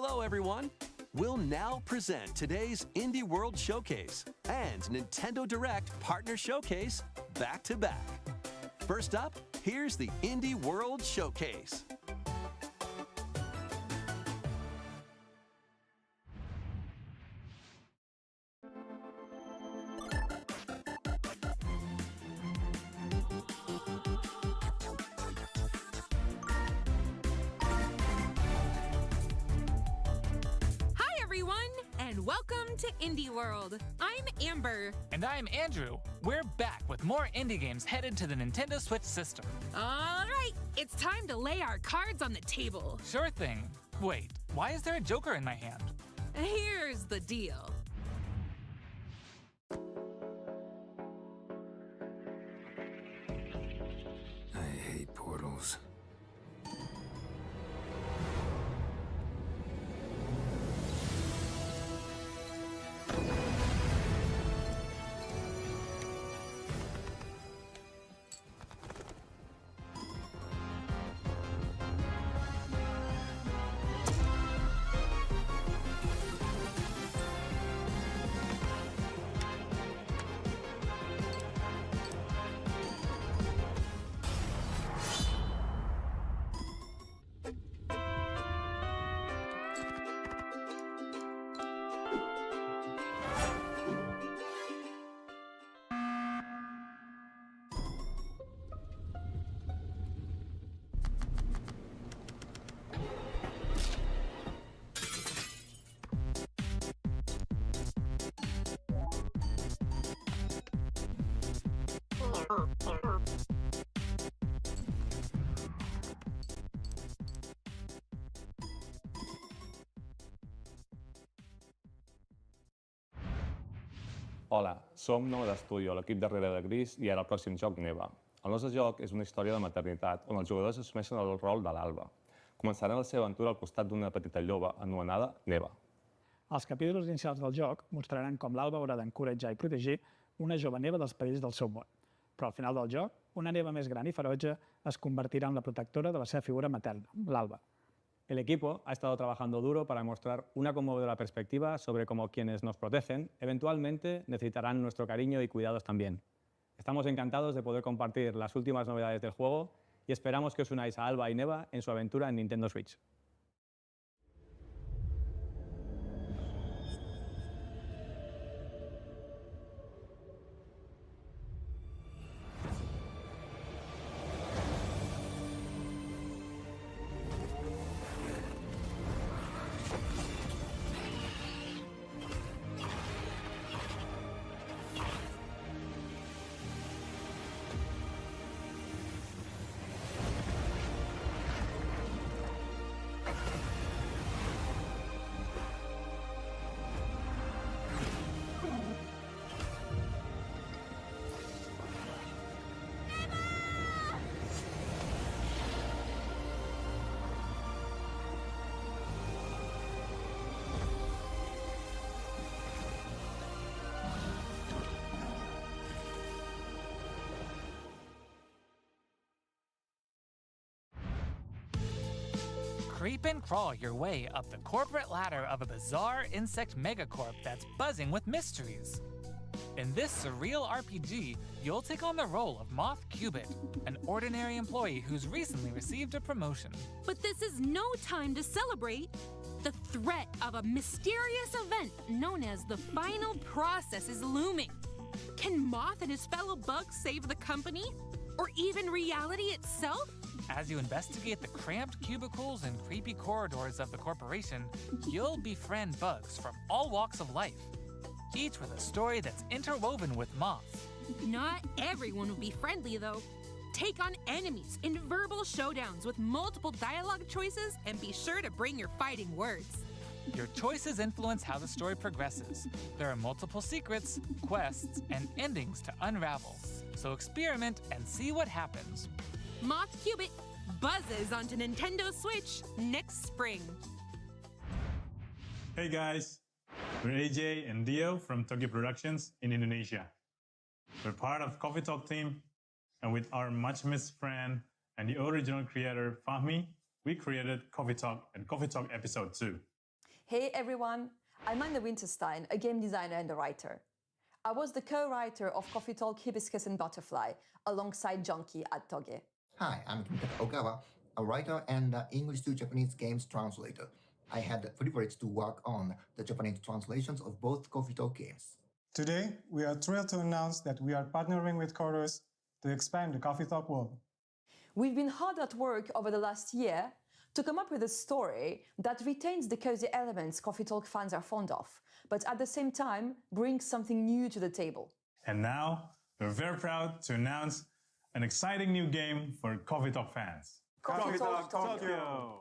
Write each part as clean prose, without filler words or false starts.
Hello, everyone. We'll now present today's Indie World Showcase and Nintendo Direct Partner Showcase back to back. First up, here's the Indie World Showcase. Welcome to Indie World. I'm Amber. And I'm Andrew. We're back with more indie games headed to the Nintendo Switch system. All right, it's time to lay our cards on the table. Sure thing. Wait, why is there a Joker in my hand? Here's the deal. I hate portals. Hola, som Nou d'Estudio, l'equip darrere de Gris i ara el pròxim joc Neva. El nostre joc és una història de maternitat on els jugadors assumeixen el rol de l'Alba. Començaran la seva aventura al costat d'una petita lloba anomenada Neva. Els capítols inicials del joc mostraran com l'Alba haurà d'encoratjar i protegir una jove Neva dels perills del seu món. Però al final del joc, una Neva més gran i ferotge es convertirà en la protectora de la seva figura materna, l'Alba. El equipo ha estado trabajando duro para mostrar una conmovedora perspectiva sobre cómo quienes nos protegen eventualmente necesitarán nuestro cariño y cuidados también. Estamos encantados de poder compartir las últimas novedades del juego y esperamos que os unáis a Alba y Neva en su aventura en Nintendo Switch. Creep and crawl your way up the corporate ladder of a bizarre insect megacorp that's buzzing with mysteries. In this surreal RPG, you'll take on the role of Moth Cubit, an ordinary employee who's recently received a promotion. But this is no time to celebrate. The threat of a mysterious event known as the final process is looming. Can Moth and his fellow bugs save the company? Or even reality itself? As you investigate the cramped cubicles and creepy corridors of the corporation, you'll befriend bugs from all walks of life, each with a story that's interwoven with Moth. Not everyone will be friendly, though. Take on enemies in verbal showdowns with multiple dialogue choices, and be sure to bring your fighting words. Your choices influence how the story progresses. There are multiple secrets, quests, and endings to unravel. So experiment and see what happens. Moth Cubit buzzes onto Nintendo Switch next spring. Hey guys, we're AJ and Dio from Tokyo Productions in Indonesia. We're part of Coffee Talk team, and with our much missed friend and the original creator Fahmi, we created Coffee Talk and Coffee Talk Episode 2. Hey everyone, I'm Anna Winterstein, a game designer and a writer. I was the co-writer of Coffee Talk, Hibiscus and Butterfly, alongside Junkie at Toge. Hi, I'm Kimikata Ogawa, a writer and English to Japanese games translator. I had the privilege to work on the Japanese translations of both Coffee Talk games. Today, we are thrilled to announce that we are partnering with Chorus to expand the Coffee Talk world. We've been hard at work over the last year to come up with a story that retains the cozy elements Coffee Talk fans are fond of, but at the same time brings something new to the table. And now, we're very proud to announce an exciting new game for Coffee Talk fans. Coffee Talk Tokyo!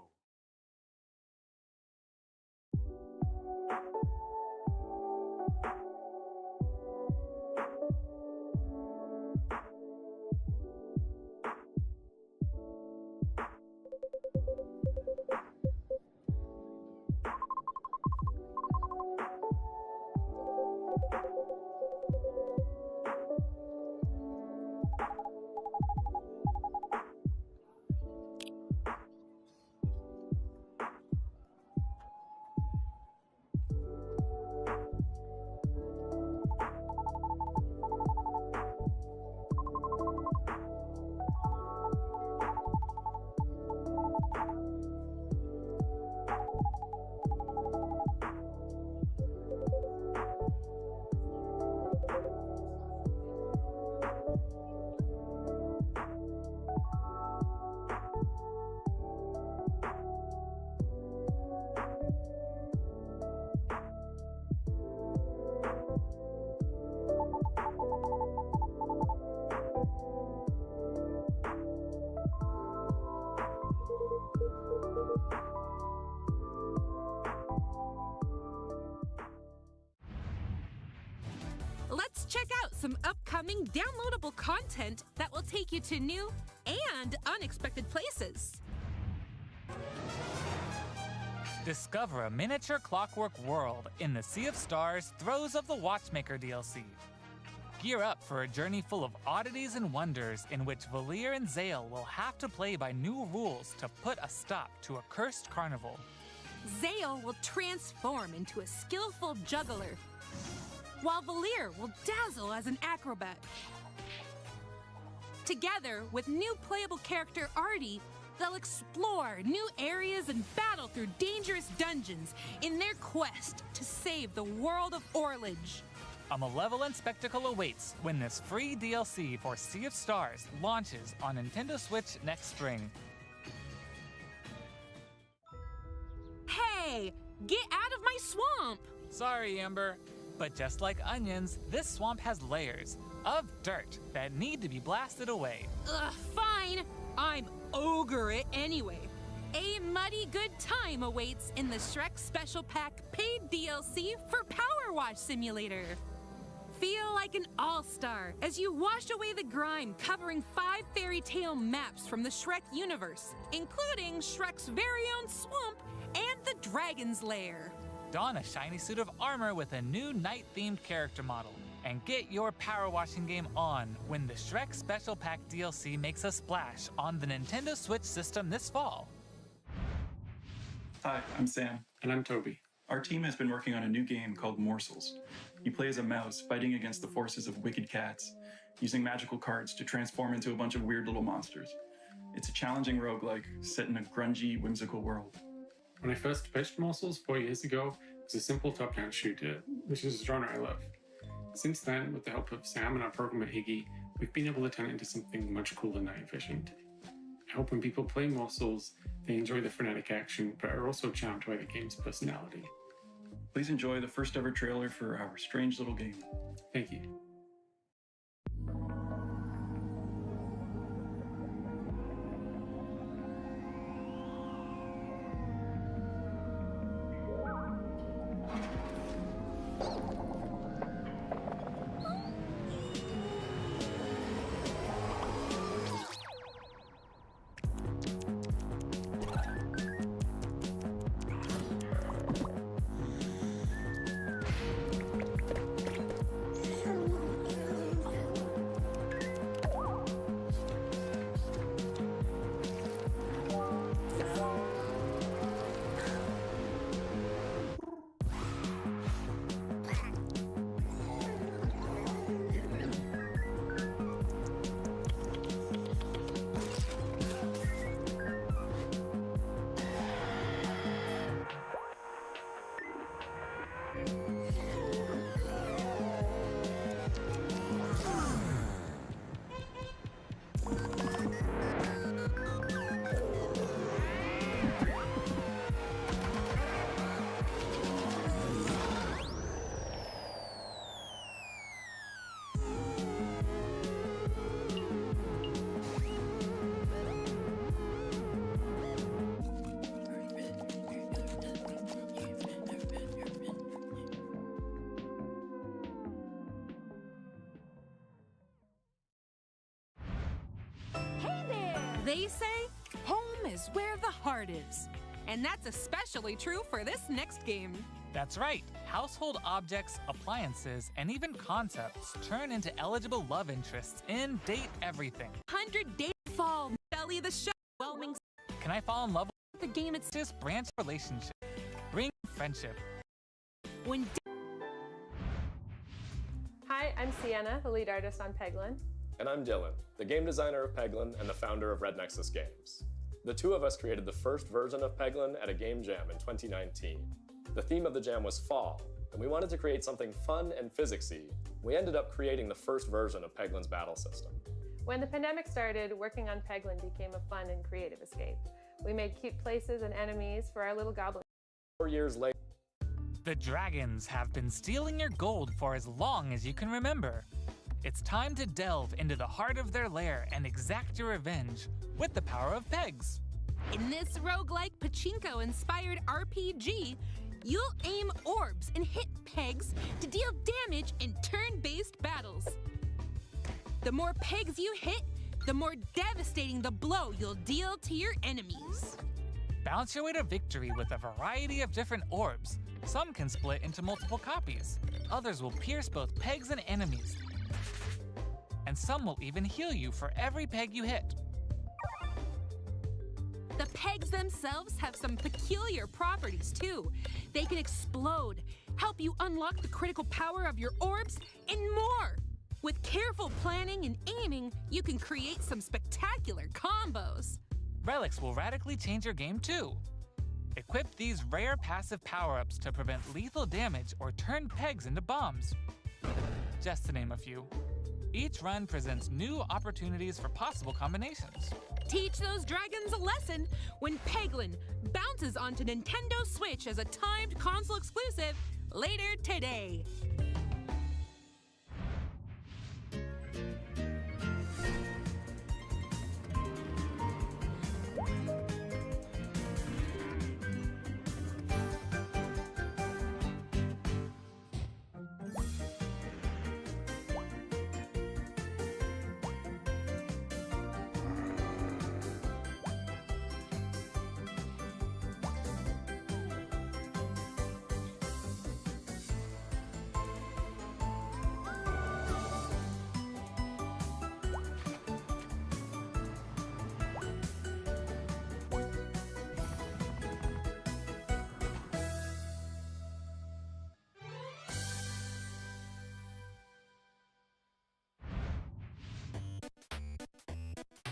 Let's check out some upcoming downloadable content that will take you to new and unexpected places. Discover a miniature clockwork world in the Sea of Stars Throes of the Watchmaker DLC. Gear up for a journey full of oddities and wonders in which Valir and Zale will have to play by new rules to put a stop to a cursed carnival. Zale will transform into a skillful juggler, while Valir will dazzle as an acrobat. Together with new playable character Artie, they'll explore new areas and battle through dangerous dungeons in their quest to save the world of Orlage. A malevolent spectacle awaits when this free DLC for Sea of Stars launches on Nintendo Switch next spring. Hey, get out of my swamp! Sorry, Amber, but just like onions, this swamp has layers of dirt that need to be blasted away. Ugh, fine. I'm ogre it anyway. A muddy good time awaits in the Shrek Special Pack paid DLC for Power Wash Simulator. Feel like an all-star as you wash away the grime covering 5 fairy tale maps from the Shrek universe, including Shrek's very own swamp and the Dragon's Lair. Don a shiny suit of armor with a new night-themed character model, and get your power washing game on when the Shrek Special Pack DLC makes a splash on the Nintendo Switch system this fall. Hi, I'm Sam. And I'm Toby. Our team has been working on a new game called Morsels. You play as a mouse fighting against the forces of wicked cats, using magical cards to transform into a bunch of weird little monsters. It's a challenging roguelike set in a grungy, whimsical world. When I first pitched Morsels 4 years ago, it was a simple top-down shooter, which is a genre I love. Since then, with the help of Sam and our programmer Higgy, we've been able to turn it into something much cooler and night efficient. I hope when people play Morsels, they enjoy the frenetic action, but are also charmed by the game's personality. Please enjoy the first ever trailer for our strange little game. Thank you. They say home is where the heart is. And that's especially true for this next game. That's right. Household objects, appliances, and even concepts turn into eligible love interests in Date Everything. 100 Days Fall, Belly the Show, Whelming. Can I fall in love with The game it's this branch relationship? Bring friendship. when Hi, I'm Sienna, the lead artist on Peglin. And I'm Dylan, the game designer of Peglin and the founder of Red Nexus Games. The two of us created the first version of Peglin at a game jam in 2019. The theme of the jam was fall, and we wanted to create something fun and physicsy. We ended up creating the first version of Peglin's battle system. When the pandemic started, working on Peglin became a fun and creative escape. We made cute places and enemies for our little goblin. 4 years later, The dragons have been stealing your gold for as long as you can remember. It's time to delve into the heart of their lair and exact your revenge with the power of pegs. In this roguelike pachinko-inspired RPG, you'll aim orbs and hit pegs to deal damage in turn-based battles. The more pegs you hit, the more devastating the blow you'll deal to your enemies. Bounce your way to victory with a variety of different orbs. Some can split into multiple copies. Others will pierce both pegs and enemies. And some will even heal you for every peg you hit. The pegs themselves have some peculiar properties too. They can explode, help you unlock the critical power of your orbs, and more. With careful planning and aiming, you can create some spectacular combos. Relics will radically change your game too. Equip these rare passive power-ups to prevent lethal damage or turn pegs into bombs. Just to name a few. Each run presents new opportunities for possible combinations. Teach those dragons a lesson when Peglin bounces onto Nintendo Switch as a timed console exclusive later today.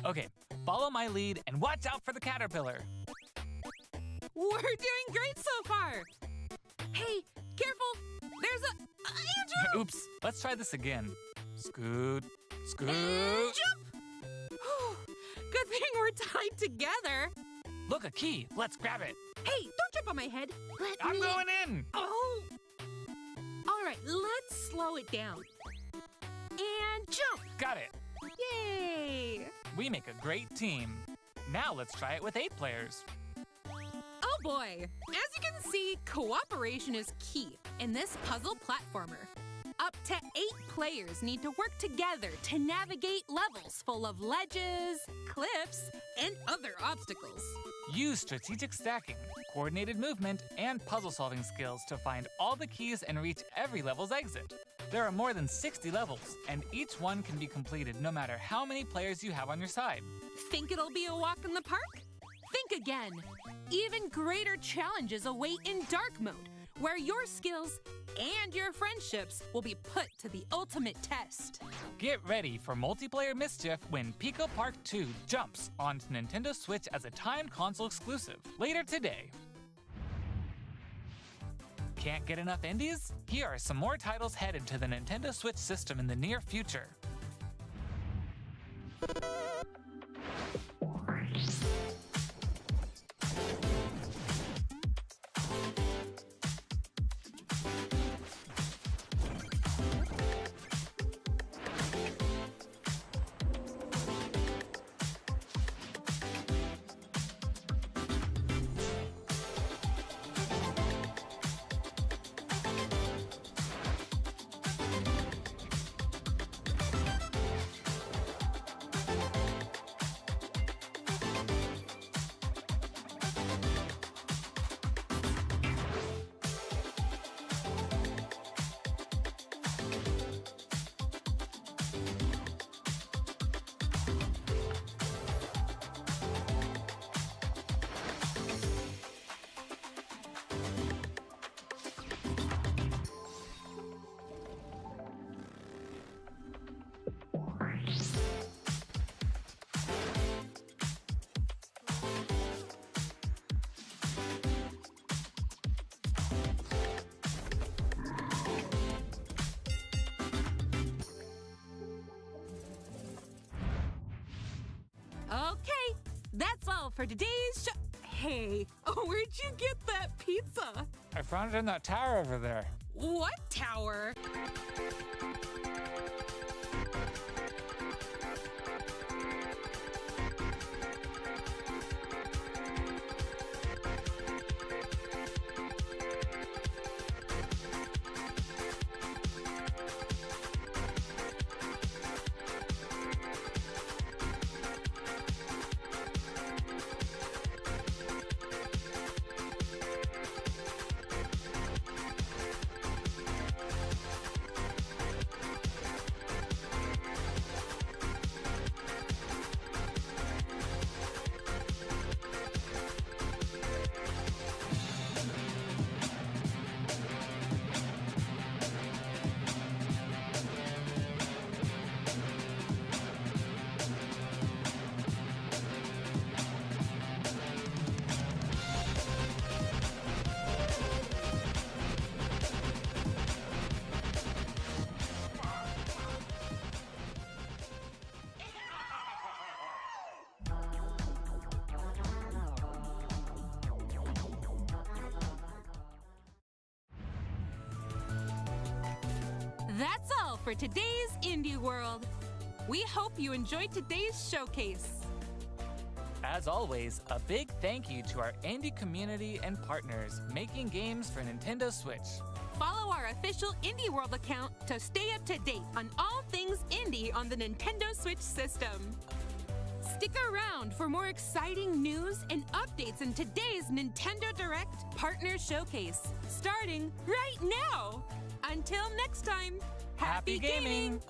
Okay, follow my lead and watch out for the caterpillar. We're doing great so far. Hey, careful! There's a Andrew! Oops, let's try this again. Scoot, scoot. And jump! Good thing we're tied together. Look, a key. Let's grab it. Hey, don't jump on my head. I'm going in. Oh! All right, let's slow it down. And jump! Got it. Yay! We make a great team. Now let's try it with 8 players. Oh boy! As you can see, cooperation is key in this puzzle platformer. Up to 8 players need to work together to navigate levels full of ledges, cliffs, and other obstacles. Use strategic stacking, coordinated movement, and puzzle-solving skills to find all the keys and reach every level's exit. There are more than 60 levels, and each one can be completed no matter how many players you have on your side. Think it'll be a walk in the park? Think again. Even greater challenges await in dark mode, where your skills and your friendships will be put to the ultimate test. Get ready for multiplayer mischief when Pico Park 2 jumps onto Nintendo Switch as a timed console exclusive later today. Can't get enough indies? Here are some more titles headed to the Nintendo Switch system in the near future. Okay, that's all for today's show. Hey, where'd you get that pizza? I found it in that tower over there. What tower? That's all for today's Indie World. We hope you enjoyed today's showcase. As always, a big thank you to our indie community and partners making games for Nintendo Switch. Follow our official Indie World account to stay up to date on all things indie on the Nintendo Switch system. Stick around for more exciting news and updates in today's Nintendo Direct Partner Showcase, starting right now. Until next time, happy gaming!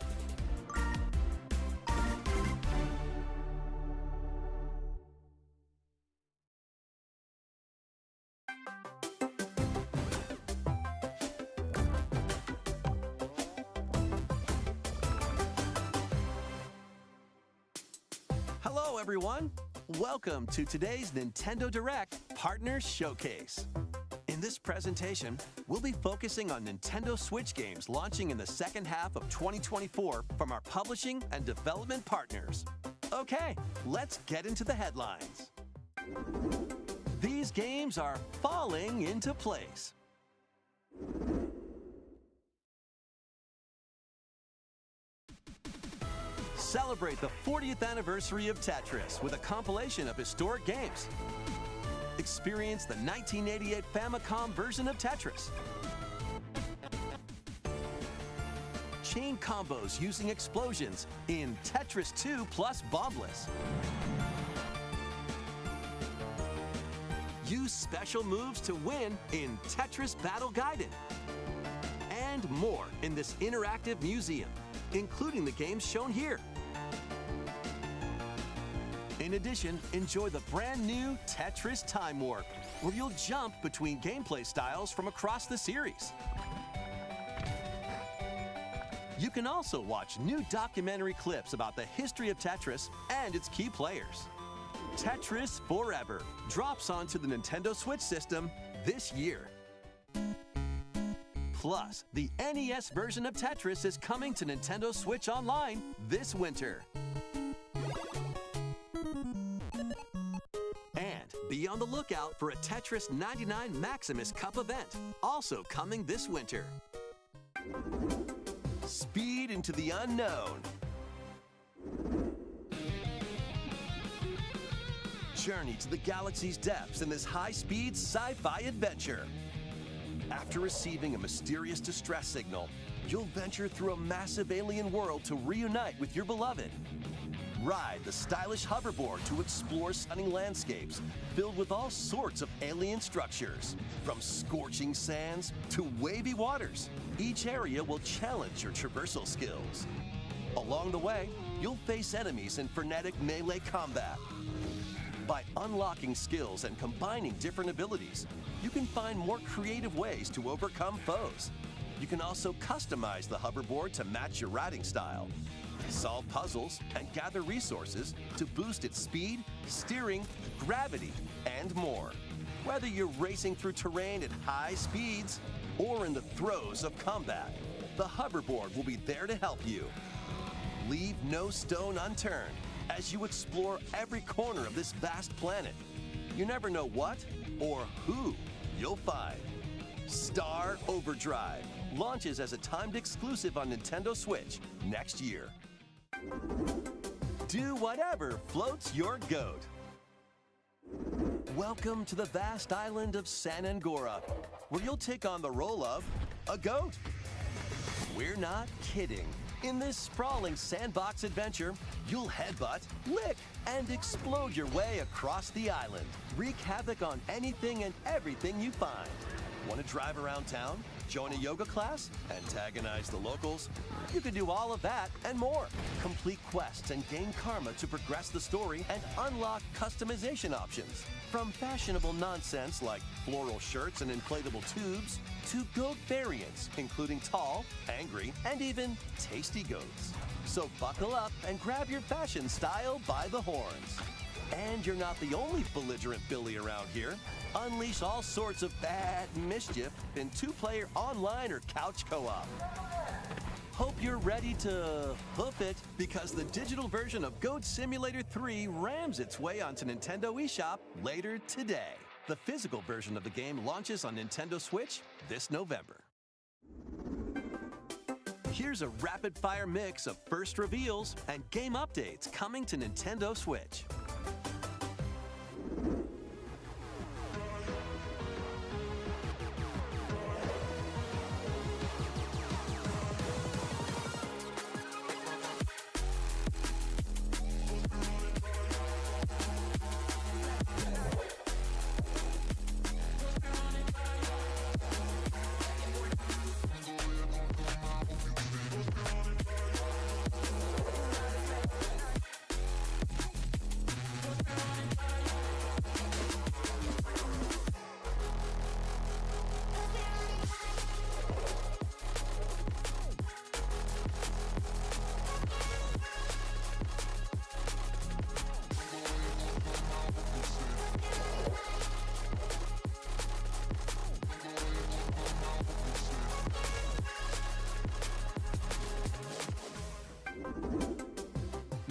Hello, everyone. Welcome to today's Nintendo Direct Partner Showcase. In this presentation, we'll be focusing on Nintendo Switch games launching in the second half of 2024 from our publishing and development partners. Okay, let's get into the headlines. These games are falling into place. Celebrate the 40th anniversary of Tetris with a compilation of historic games. Experience the 1988 Famicom version of Tetris. Chain combos using explosions in Tetris 2 plus Bombless. Use special moves to win in Tetris Battle Gaiden. And more in this interactive museum, including the games shown here. In addition, enjoy the brand new Tetris Time Warp, where you'll jump between gameplay styles from across the series. You can also watch new documentary clips about the history of Tetris and its key players. Tetris Forever drops onto the Nintendo Switch system this year. Plus, the NES version of Tetris is coming to Nintendo Switch Online this winter. And be on the lookout for a Tetris 99 Maximus Cup event, also coming this winter. Speed into the unknown. Journey to the galaxy's depths in this high-speed sci-fi adventure. After receiving a mysterious distress signal, you'll venture through a massive alien world to reunite with your beloved. Ride the stylish hoverboard to explore stunning landscapes filled with all sorts of alien structures. From scorching sands to wavy waters, each area will challenge your traversal skills. Along the way, you'll face enemies in frenetic melee combat. By unlocking skills and combining different abilities, you can find more creative ways to overcome foes. You can also customize the hoverboard to match your riding style, solve puzzles, and gather resources to boost its speed, steering, gravity, and more. Whether you're racing through terrain at high speeds or in the throes of combat, the hoverboard will be there to help you. Leave no stone unturned as you explore every corner of this vast planet. You never know what or who you'll find. Star Overdrive launches as a timed exclusive on Nintendo Switch next year. Do whatever floats your goat. Welcome to the vast island of San Angora, where you'll take on the role of a goat. We're not kidding. In this sprawling sandbox adventure, you'll headbutt, lick, and explode your way across the island. Wreak havoc on anything and everything you find. Want to drive around town, join a yoga class, antagonize the locals? You can do all of that and more. Complete quests and gain karma to progress the story and unlock customization options. From fashionable nonsense like floral shirts and inflatable tubes, to goat variants, including tall, angry, and even tasty goats. So buckle up and grab your fashion style by the horns. And you're not the only belligerent Billy around here. Unleash all sorts of bad mischief in two-player online or couch co-op. Hope you're ready to hoof it, because the digital version of Goat Simulator 3 rams its way onto Nintendo eShop later today. The physical version of the game launches on Nintendo Switch this November. Here's a rapid-fire mix of first reveals and game updates coming to Nintendo Switch.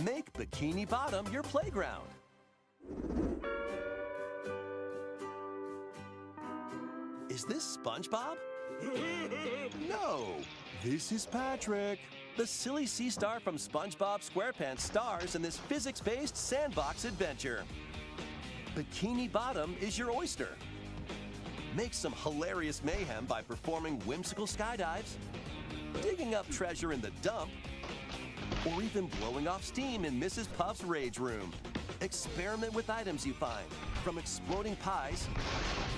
Make Bikini Bottom your playground. Is this SpongeBob? No, this is Patrick. The silly sea star from SpongeBob SquarePants stars in this physics-based sandbox adventure. Bikini Bottom is your oyster. Make some hilarious mayhem by performing whimsical skydives, digging up treasure in the dump, or even blowing off steam in Mrs. Puff's rage room. Experiment with items you find, from exploding pies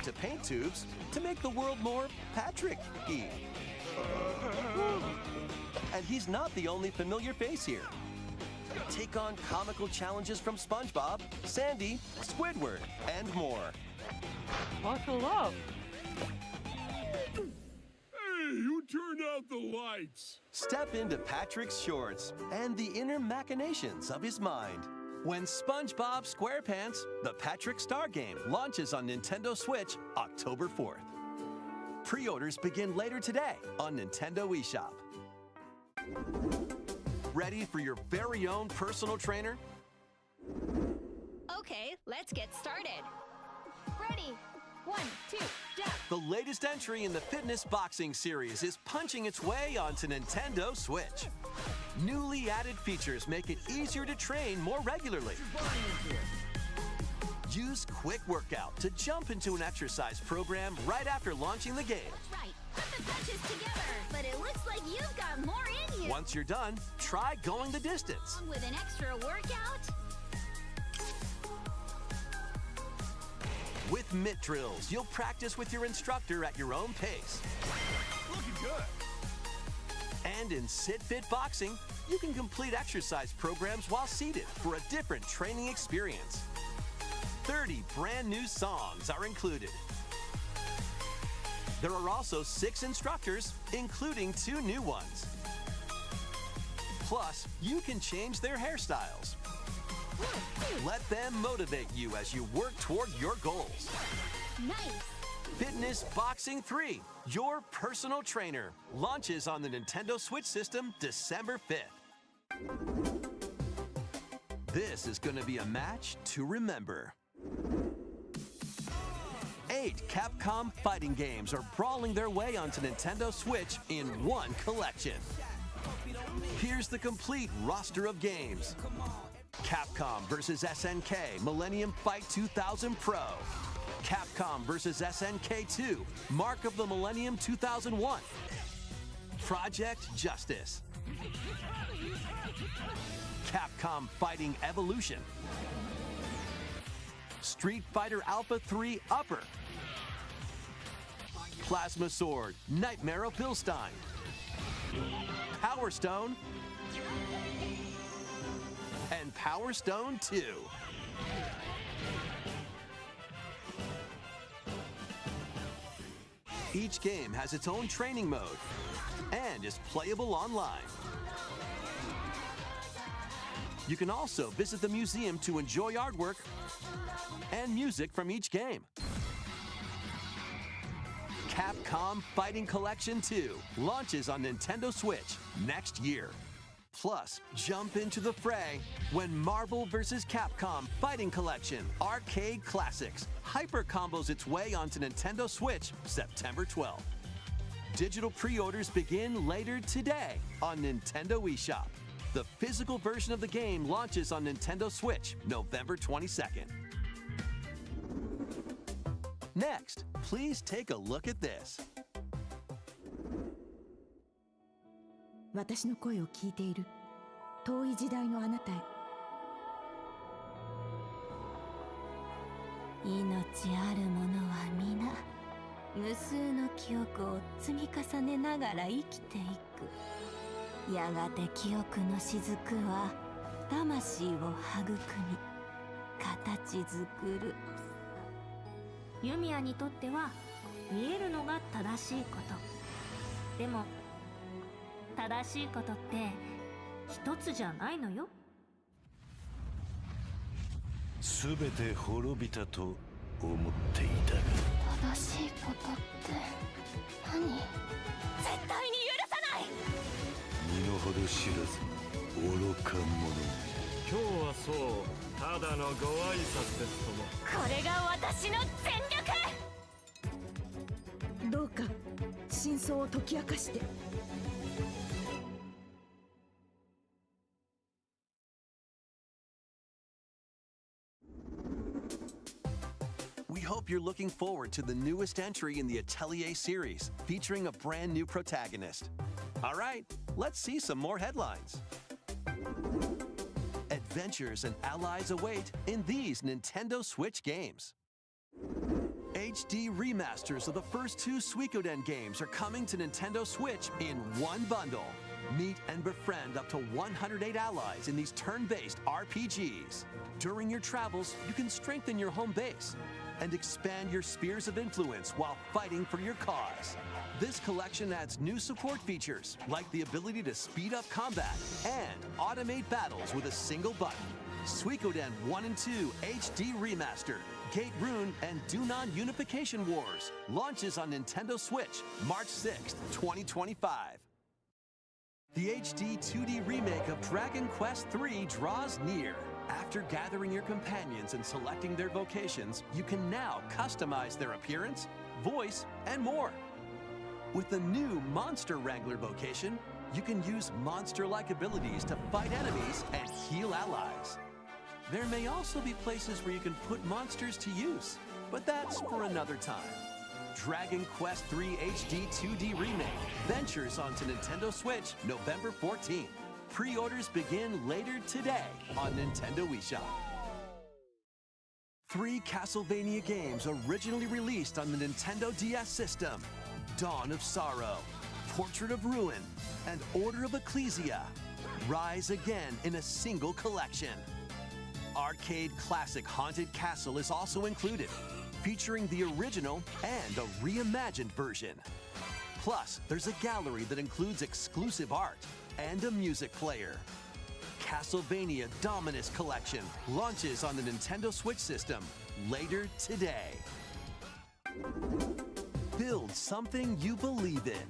to paint tubes, to make the world more Patrick-y. And he's not the only familiar face here. Take on comical challenges from SpongeBob, Sandy, Squidward, and more. Buckle up. Who turned out the lights? Step into Patrick's shorts and the inner machinations of his mind. When SpongeBob SquarePants, the Patrick Star Game, launches on Nintendo Switch October 4th. Pre-orders begin later today on Nintendo eShop. Ready for your very own personal trainer? Okay, let's get started. Ready? 1, 2, jump. The latest entry in the Fitness Boxing series is punching its way onto Nintendo Switch. Newly added features make it easier to train more regularly. Use Quick Workout to jump into an exercise program right after launching the game. That's right. Put the punches together. But it looks like you've got more in you. Once you're done, try going the distance. Along with an extra workout. With mitt drills, you'll practice with your instructor at your own pace. Looking good. And in Sit Fit Boxing, you can complete exercise programs while seated for a different training experience. 30 brand new songs are included. There are also 6 instructors, including 2 new ones. Plus, you can change their hairstyles. Let them motivate you as you work toward your goals. Nice. Fitness Boxing 3, your personal trainer, launches on the Nintendo Switch system December 5th. This is going to be a match to remember. 8 Capcom fighting games are brawling their way onto Nintendo Switch in one collection. Here's the complete roster of games. Capcom vs. SNK Millennium Fight 2000 Pro. Capcom vs. SNK 2 Mark of the Millennium 2001. Project Justice. Capcom Fighting Evolution. Street Fighter Alpha 3 Upper. Plasma Sword Nightmare of Bilstein. Power Stone. And Power Stone 2. Each game has its own training mode and is playable online. You can also visit the museum to enjoy artwork and music from each game. Capcom Fighting Collection 2 launches on Nintendo Switch next year. Plus, jump into the fray when Marvel vs. Capcom Fighting Collection Arcade Classics hyper combos its way onto Nintendo Switch September 12th. Digital pre-orders begin later today on Nintendo eShop. The physical version of the game launches on Nintendo Switch November 22nd. Next, please take a look at this. 私の声を聞いている遠い時代のあなたへ命ある者は皆無数の記憶を積み重ねながら生きていくやがて記憶の雫は魂を育み形作るユミヤにとっては見えるのが正しいことでも正しいことって一つじゃないのよすべて滅びたと思っていたが正しいことって何絶対に許さない身の程知らず愚か者今日はそうただのご挨拶ですともこれが私の全力どうか真相を解き明かしてWe hope you're looking forward to the newest entry in the Atelier series, featuring a brand new protagonist. All right, let's see some more headlines. Adventures and allies await in these Nintendo Switch games. HD remasters of the first 2 Suikoden games are coming to Nintendo Switch in one bundle. Meet and befriend up to 108 allies in these turn-based RPGs. During your travels, you can strengthen your home base and expand your spheres of influence while fighting for your cause. This collection adds new support features, like the ability to speed up combat and automate battles with a single button. Suikoden 1 and 2 HD Remaster. Gate Rune, and Dunan Unification Wars launches on Nintendo Switch March 6th, 2025. The HD 2D remake of Dragon Quest III draws near. After gathering your companions and selecting their vocations, you can now customize their appearance, voice, and more. With the new Monster Wrangler vocation, you can use monster-like abilities to fight enemies and heal allies. There may also be places where you can put monsters to use, but that's for another time. Dragon Quest III HD 2D Remake ventures onto Nintendo Switch November 14th. Pre-orders begin later today on Nintendo eShop. 3 Castlevania games originally released on the Nintendo DS system: Dawn of Sorrow, Portrait of Ruin, and Order of Ecclesia rise again in a single collection. Arcade classic Haunted Castle is also included, featuring the original and a reimagined version. Plus, there's a gallery that includes exclusive art and a music player. Castlevania Dominus Collection launches on the Nintendo Switch system later today. Build something you believe in.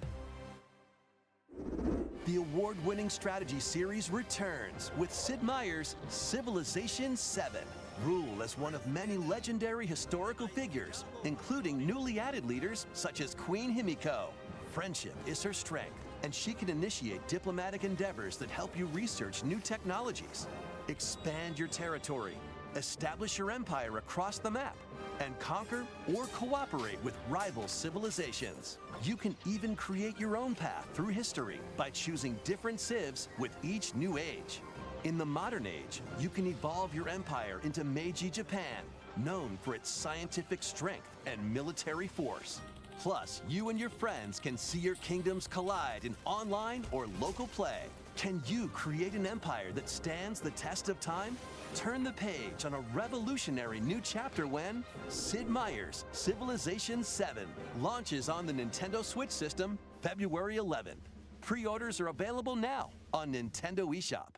The award-winning strategy series returns with Sid Meier's Civilization VII. Rule as one of many legendary historical figures, including newly added leaders such as Queen Himiko. Friendship is her strength, and she can initiate diplomatic endeavors that help you research new technologies, expand your territory, establish your empire across the map, and conquer or cooperate with rival civilizations. You can even create your own path through history by choosing different civs with each new age. In the modern age, you can evolve your empire into Meiji Japan, known for its scientific strength and military force. Plus, you and your friends can see your kingdoms collide in online or local play. Can you create an empire that stands the test of time? Turn the page on a revolutionary new chapter when Sid Meier's Civilization VII launches on the Nintendo Switch system February 11th. Pre-orders are available now on Nintendo eShop.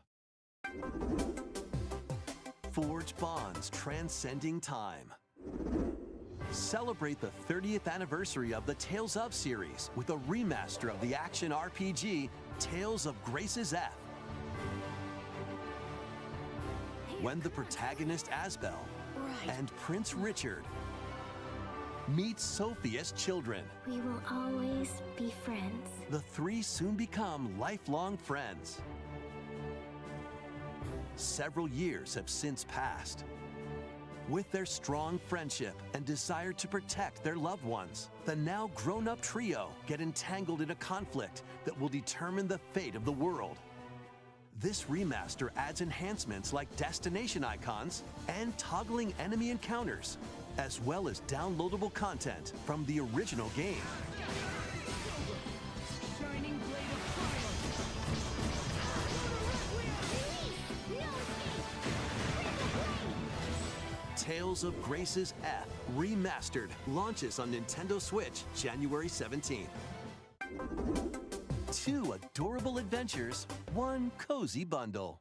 Forge bonds transcending time. Celebrate the 30th anniversary of the Tales of series with a remaster of the action RPG Tales of Grace's F. When the protagonist Asbel and Prince Richard meet Sophia's children, We will always be friends. the 3 soon become lifelong friends. Several years have since passed. With their strong friendship and desire to protect their loved ones, the now grown-up trio get entangled in a conflict that will determine the fate of the world. This remaster adds enhancements like destination icons and toggling enemy encounters, as well as downloadable content from the original game. Tales of Grace's F Remastered launches on Nintendo Switch January 17th. 2 adorable adventures, 1 cozy bundle.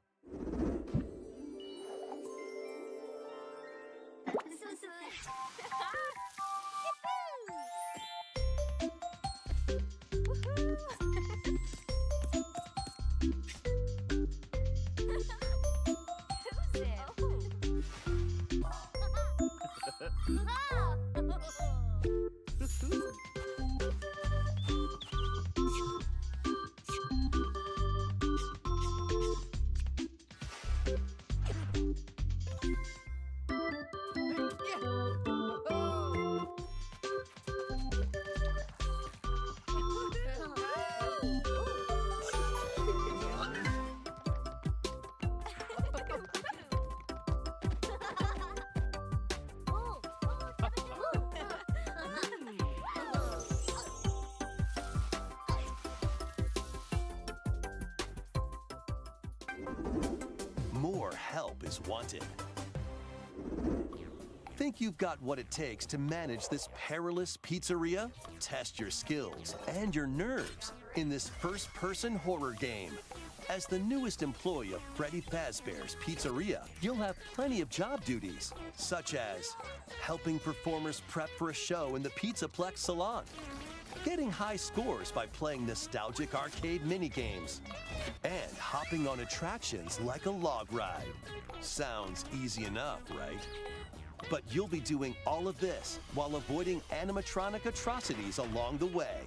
More help is wanted. Think you've got what it takes to manage this perilous pizzeria? Test your skills and your nerves in this first-person horror game. As the newest employee of Freddy Fazbear's Pizzeria, you'll have plenty of job duties, such as helping performers prep for a show in the Pizzaplex salon, getting high scores by playing nostalgic arcade minigames, and hopping on attractions like a log ride. Sounds easy enough, right? But you'll be doing all of this while avoiding animatronic atrocities along the way.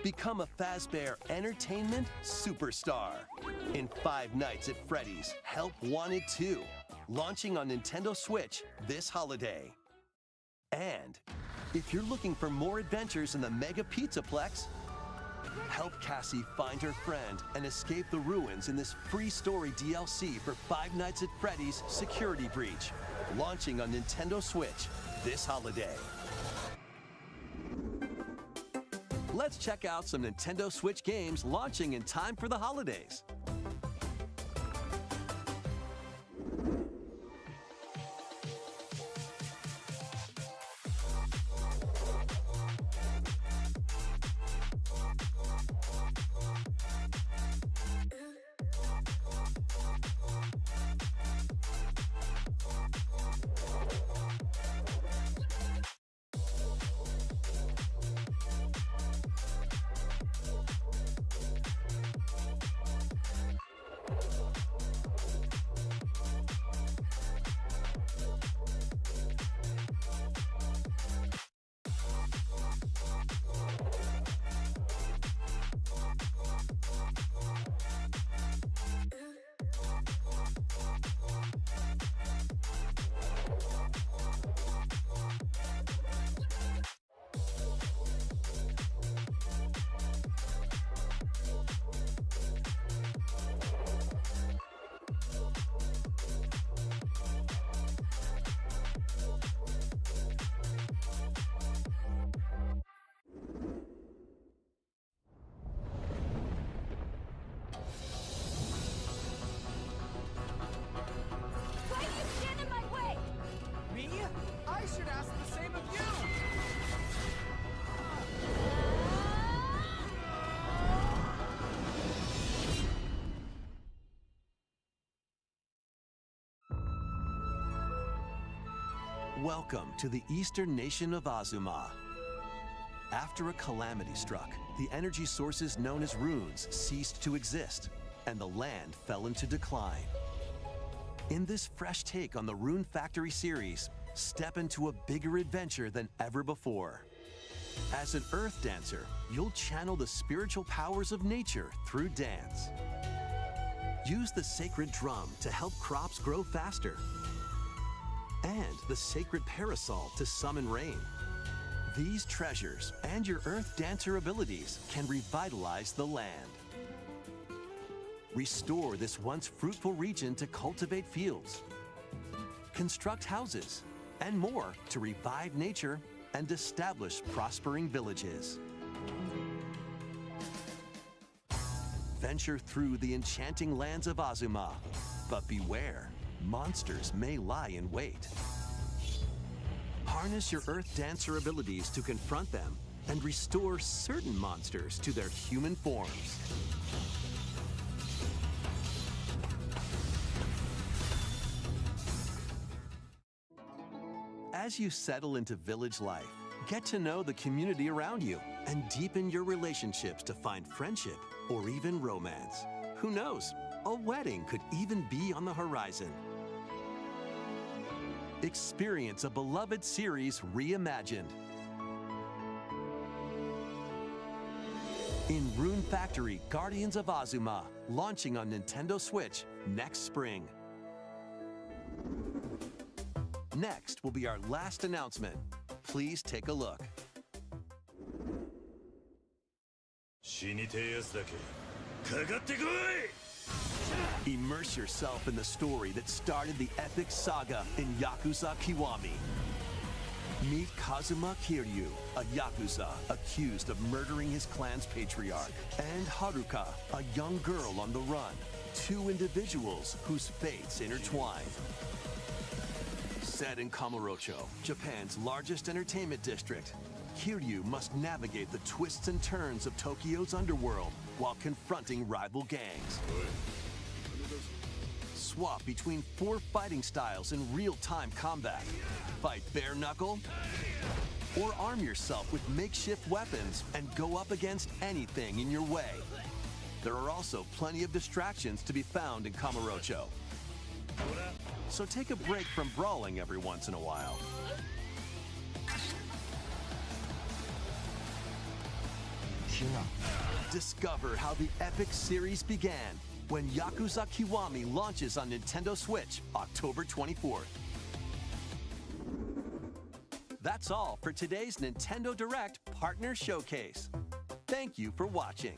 Become a Fazbear Entertainment superstar in 5 Nights at Freddy's Help Wanted 2, launching on Nintendo Switch this holiday. And if you're looking for more adventures in the Mega Pizzaplex, help Cassie find her friend and escape the ruins in this free story DLC for 5 Nights at Freddy's Security Breach, launching on Nintendo Switch this holiday. Let's check out some Nintendo Switch games launching in time for the holidays. Why do you stand in my way? Me? I should ask the same of you! Welcome to the eastern nation of Azuma. After a calamity struck, the energy sources known as runes ceased to exist, and the land fell into decline. In this fresh take on the Rune Factory series, step into a bigger adventure than ever before. As an earth dancer, you'll channel the spiritual powers of nature through dance. Use the sacred drum to help crops grow faster, and the sacred parasol to summon rain. These treasures and your earth dancer abilities can revitalize the land. Restore this once fruitful region to cultivate fields, construct houses, and more to revive nature and establish prospering villages. Venture through the enchanting lands of Azuma, but beware, monsters may lie in wait. Harness your earth dancer abilities to confront them and restore certain monsters to their human forms. As you settle into village life, get to know the community around you and deepen your relationships to find friendship or even romance. Who knows? A wedding could even be on the horizon. Experience a beloved series reimagined. In Rune Factory Guardians of Azuma, launching on Nintendo Switch next spring. Next will be our last announcement. Please take a look. Immerse yourself in the story that started the epic saga in Yakuza Kiwami. Meet Kazuma Kiryu, a Yakuza accused of murdering his clan's patriarch, and Haruka, a young girl on the run, 2 individuals whose fates intertwine. Set in Kamurocho, Japan's largest entertainment district, Kiryu must navigate the twists and turns of Tokyo's underworld while confronting rival gangs. Swap between 4 fighting styles in real-time combat. Fight bare knuckle, or arm yourself with makeshift weapons and go up against anything in your way. There are also plenty of distractions to be found in Kamurocho. So take a break from brawling every once in a while. Discover how the epic series began when Yakuza Kiwami launches on Nintendo Switch October 24th. That's all for today's Nintendo Direct Partner Showcase. Thank you for watching.